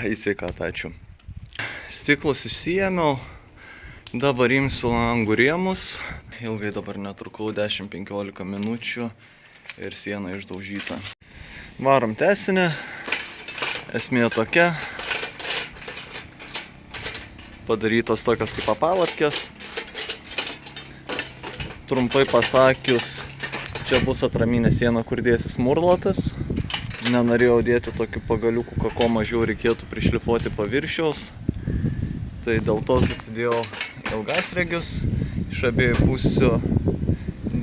Į sveikatą, ačiū. Stiklus išsiėmiau, dabar imsiu langų rėmus. Ilgai dabar netrukau, 10-15 minučių ir siena išdaužyta. Varom tęsinę, esmė tokia. Padarytos tokios kaip papalatkės. Trumpai pasakius, čia bus atraminė siena, kur dėsis murlotas. Nenorėjau dėti tokių pagaliukų, ko mažiau reikėtų prišlifuoti paviršiaus. Tai dėl to susidėjau ilgasregius. Iš abiejų pusių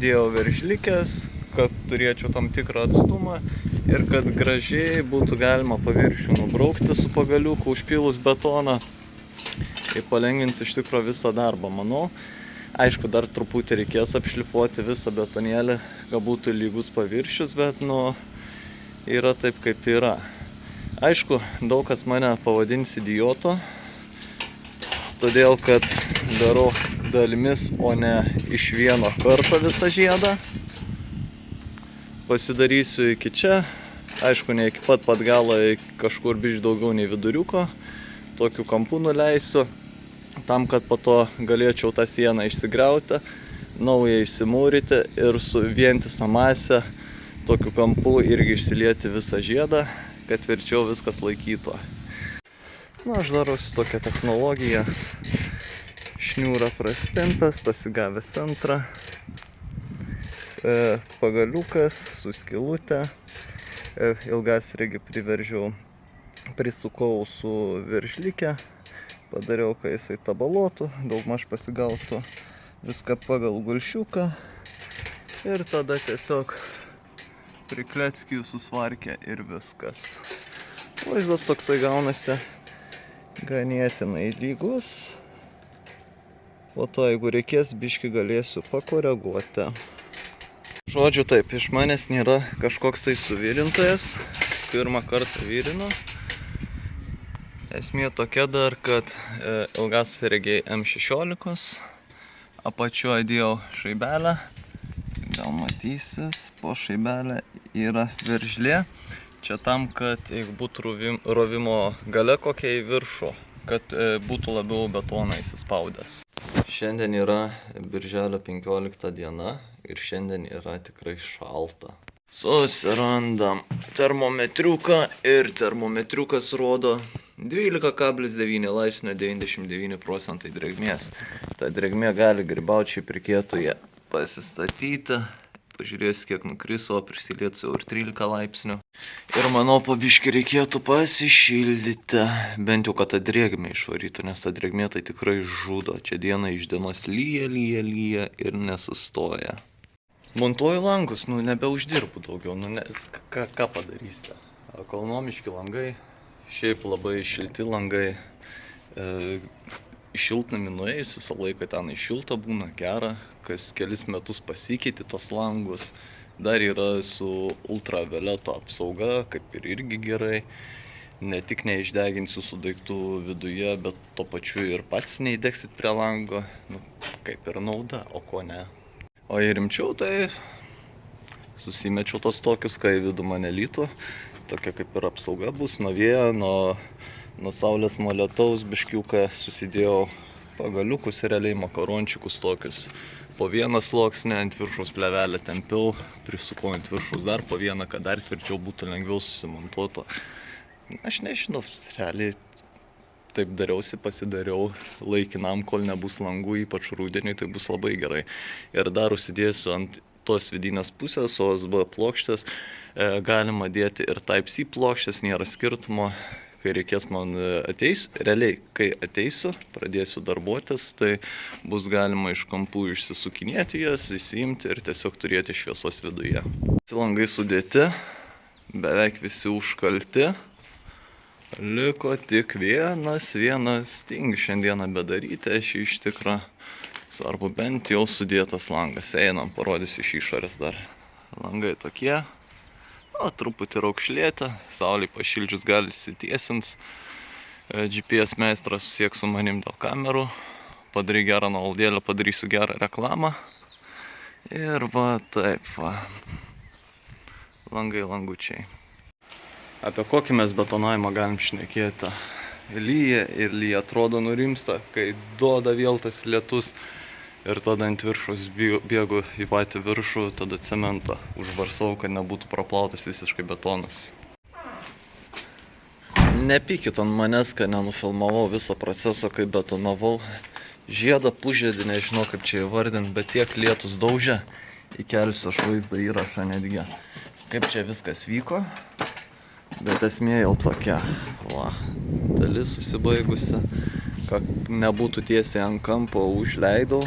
dėjau veržlikės, kad turėčiau tam tikrą atstumą ir kad gražiai būtų galima paviršių nubraukti su pagaliuku užpylus betoną. Tai palengvins iš tikro visą darbą, manau. Aišku, dar truputį reikės apšlifuoti visą betonėlį, kad būtų lygus paviršius, bet yra taip, kaip yra. Aišku, daug kas mane pavadins idioto, todėl kad darau dalimis, o ne iš vieno karto visą žiedą. Pasidarysiu iki čia, aišku, ne iki pat galo, kažkur biškį daugiau nei viduriuko. Tokiu kampu nuleisiu, tam, kad po to galėčiau tą sieną išsigriauti, naują išsimūryti ir su vientisą masę tokiu kampu irgi išsilieti visą žiedą, kad tvirčiau viskas laikytų. Aš daruosi tokią technologiją. Šniūrą prastempęs, pasigavęs centrą. Pagaliukas su skylute. Ilgasregį priveržiau, prisukau su veržlike. Padariau, kai jisai tabaluotų, daugmaž pasigautų viską pagal gulšiuką. Ir tada tiesiog prikleckiu susvarkė ir viskas. Vaizdas toksai gaunasi ganėtinai lygus. Po to, jeigu reikės, biškį galėsiu pakoreguoti. Žodžiu taip, iš manęs nėra kažkoks tai suvirintojas. Pirmą kartą virinu. Esmė tokia dar, kad ilgasregiai M16, apačioje dėjau šaibelę, gal matysis, po šaibelę yra veržlė, čia tam, kad jeigu būtų rovimo gale kokia į viršų, kad būtų labiau betoną įsispaudęs. Šiandien yra birželio 15 diena ir šiandien yra tikrai šalta. Susirandam termometriuką ir termometriukas rodo 12,9 laipsnio 99% drėgmės. Ta drėgmė gali grybaučiai, reikėtų ją pasistatyti. Pažiūrėsiu, kiek nukriso, prisiliets jau ir 13 laipsnių. Ir manau, po biškį reikėtų pasišildyti, bent jau, kad tą drėgmę išvarytų, nes ta drėgmė tai tikrai žudo. Čia diena iš dienos lyja ir nesustoja. Montuoju langus, nebeuždirbu daugiau, ką padarysi. Ekonomiški langai, šiaip labai šilti langai. Šiltnamį nuėjus, visą laiką ten šilta būna, gera, kas kelis metus pasikeiti tos langus. Dar yra su ultravioleto apsauga, kaip ir irgi gerai. Ne tik neišdeginsiu su daiktų viduje, bet to pačiu ir pats neįdegsit prie lango. Kaip ir nauda, o ko ne. O jei rimčiau, tai susimečiau tos tokius, kai vidų mane lytų. Tokia kaip ir apsauga bus nuo vėjo, nuo saulės, nuo lietaus biškiuką. Susidėjau pagaliukus, realiai makarončiukus tokius. Po vieną sluoksnį ant viršaus plevelę tempiau, prisukau ant viršaus dar po vieną, kad dar tvirčiau būtų lengviau susimontuoto. Aš nežinau, realiai taip dariausi, pasidariau laikinam, kol nebus langų, ypač rudeniui, tai bus labai gerai. Ir dar užsidėsiu ant tos vidinės pusės OSB plokštės, galima dėti ir Type-C plokštės, nėra skirtumo, kai reikės man realiai, kai ateisiu, pradėsiu darbuotis, tai bus galima iš kampų išsisukinėti jas, įsiimti ir tiesiog turėti šviesos viduje. Langai sudėti, beveik visi užkalti. Liko tik vienas tingi šiandieną bedaryti, aš iš tikro svarbu bent jau sudėtas langas. Einam, parodysiu iš išorės dar. Langai tokie, truputį raukšlėta, saulė pašildžius gali įsitiesins. GPS meistras sieks su manim dėl kamerų, padarai gerą nuolaidėlę, padarysiu gerą reklamą. Ir va taip va, langai langučiai. Apie kokį mes betonavimą galim šnekėti. Lyja ir lyja atrodo nurimsta, kai duoda vėl tas lietus ir tada ant viršus bėgu į patį viršų, tada cementą užvarsau, kad nebūtų praplautas visiškai betonas. Nepykit ant manęs, kad nenufilmavau viso proceso, kai betonavau. Žiedą, pusžiedį, nežinau kaip čia įvardint, bet tiek lietus daužė, įkelsiu aš vaizdą įrašą netgi, kaip čia viskas vyko. Bet esmė jau tokia, va, dalis susibaigusi, kad nebūtų tiesiai ant kampo, užleidau.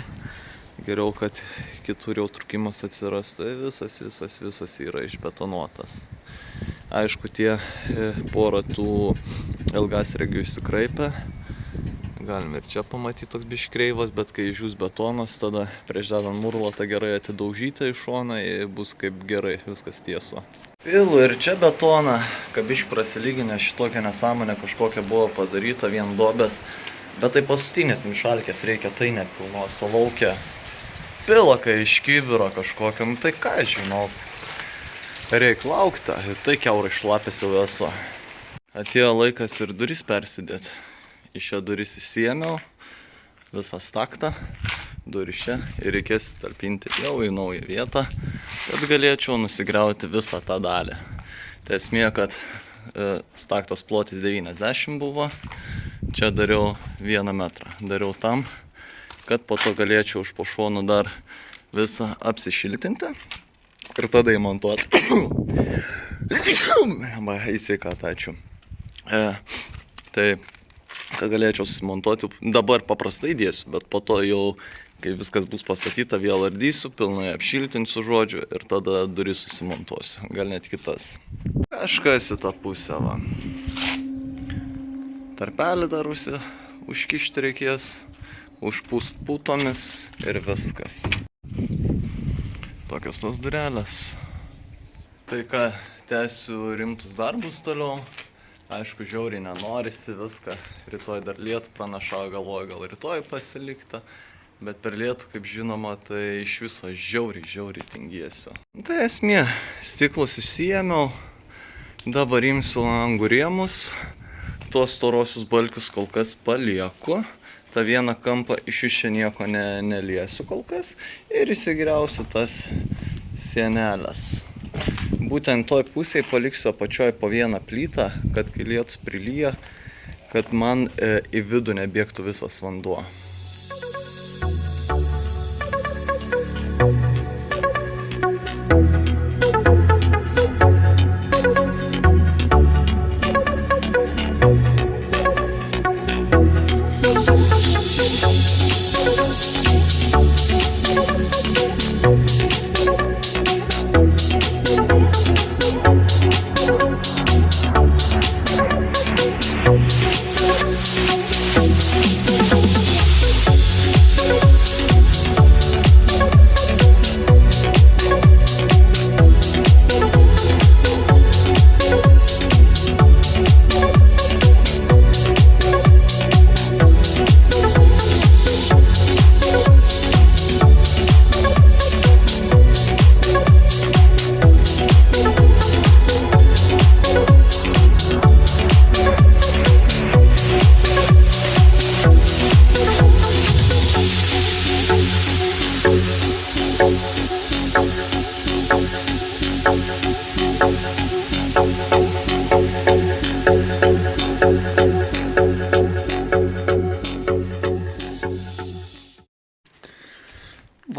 Geriau, kad kitur jau trukimas atsirastų, visas yra išbetonuotas. Aišku, tie porą tų ilgasregių išsikraipė. Galim ir čia pamatyti toks biškį kreivas, bet kai išjūs betonas, tada prieš dedant murlotą gerai atidaužytą į šoną ir bus kaip gerai, viskas tiesu. Pilu ir čia betoną, kad biškį prasilyginę šitokią nesąmonę kažkokia buvo padaryta, vien duobės, bet tai paskutinės mišalkės reikia, tai nepilnos, o laukia pila, kai iš kibiro kažkokiam, tai ką žinau, reik laukti, tai kiaurai šlapės jau esu. Atėjo laikas ir duris persidėti. Iš čia duris išsiėmiau, visą staktą, duris čia ir reikės talpinti jau į naują vietą, kad galėčiau nusigriauti visą tą dalį. Tai esmė, kad staktos plotis 90 buvo, čia dariau 1 metrą. Dariau tam, kad po to galėčiau už po šonų dar visą apsišiltinti ir tada įmontuoti. Į sveikatą, ačiū. Tai ką galėčiau susimontuoti, dabar paprastai dėsiu, bet po to jau, kai viskas bus pastatyta, vėl ardysiu, pilnai apšiltinsiu žodžiu ir tada duris susimontuosiu, gal net kitas. Kažkas į tą pusę, va. Tarpelį dar užkišti reikės, užpūst putomis ir viskas. Tokios tos durelės. Tai ką, tęsiu rimtus darbus toliau. Aišku, žiauriai nenorisi viską, rytoj dar lietų pranašauju, galvoju gal rytoj pasilikta, bet per lietų, kaip žinoma, tai iš viso žiauriai tingiesiu. Tai esmė, stiklus išsiėmiau, dabar imsiu langų rėmus, tuos storosius balkius kol kas palieku, tą vieną kampą iš jų čia nieko neliesiu kol kas ir įsigriausiu tas sienelės. Būtent toj pusėje paliksiu apačioj po vieną plytą, kad kai lietus prilyja, kad man į vidų nebėgtų visas vanduo.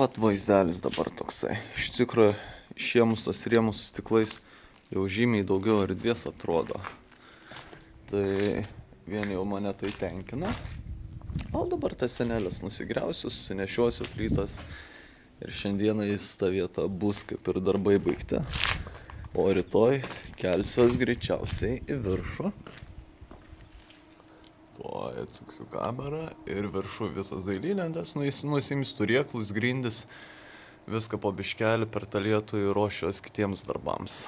Vat vaizdelis dabar toksai. Iš tikrųjų, išėmus tos rėmus su stiklais jau žymiai daugiau erdvės atrodo. Tai vien jau mane tai tenkina. O dabar tas senelės nusigriausiu, susinešiosiu plytas ir šiandieną jis ta vieta bus kaip ir darbai baigti. O rytoj kelsiuos greičiausiai į viršų. Tuoj atsuksiu kamerą ir viršų visas dailylentes, nusiimsiu turėklus, grindis, viską po biškelį per tą lietų ir ruošiuos kitiems darbams.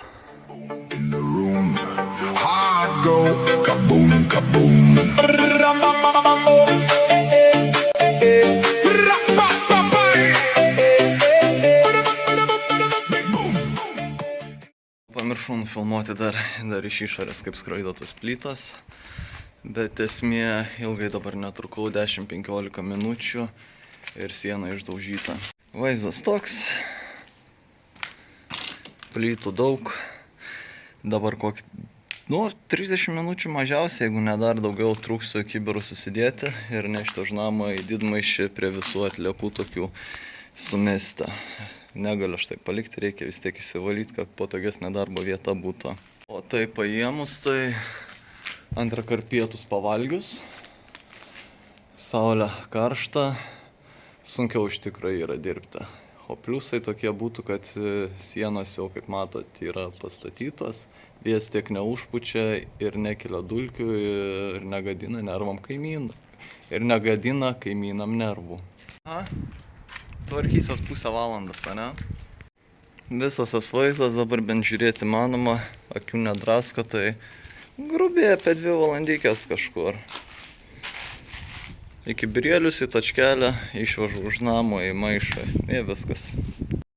pamiršau nufilmuoti dar iš išorės, kaip skraido tos plytos. Bet esmė, ilgai dabar netrukau, 10-15 minučių ir siena išdaužyta. Vaizdas toks. Plytų daug. Dabar kokį, 30 minučių mažiausiai, jeigu ne dar daugiau, trūksiu kibirų susidėti ir nešti už namą į didmaišį prie visų atliekų tokių sumesti. Negaliu aš tai palikti, reikia vis tiek išsivalyti, kad patogesnė darbo vieta būtų. O tai paėmus, tai antrąkart pietus pavalgius. Saulė karšta, sunkiau iš tikrųjų yra dirbti. O pliusai tokie būtų, kad sienos jau, kaip matot, yra pastatytos. Vėjas tiek neužpučia ir nekelia dulkių ir negadina nervam kaimynų. Ir negadina kaimynam nervų. Tvarkysios pusę valandos, ane? Visas tas vaizdas dabar bent žiūrėti manoma, akių nedrasko, tai grubiai apie 2 valandykės kažkur. Į kibirėlius, į tačkelę, išvežu už namo, į maišą, ir viskas.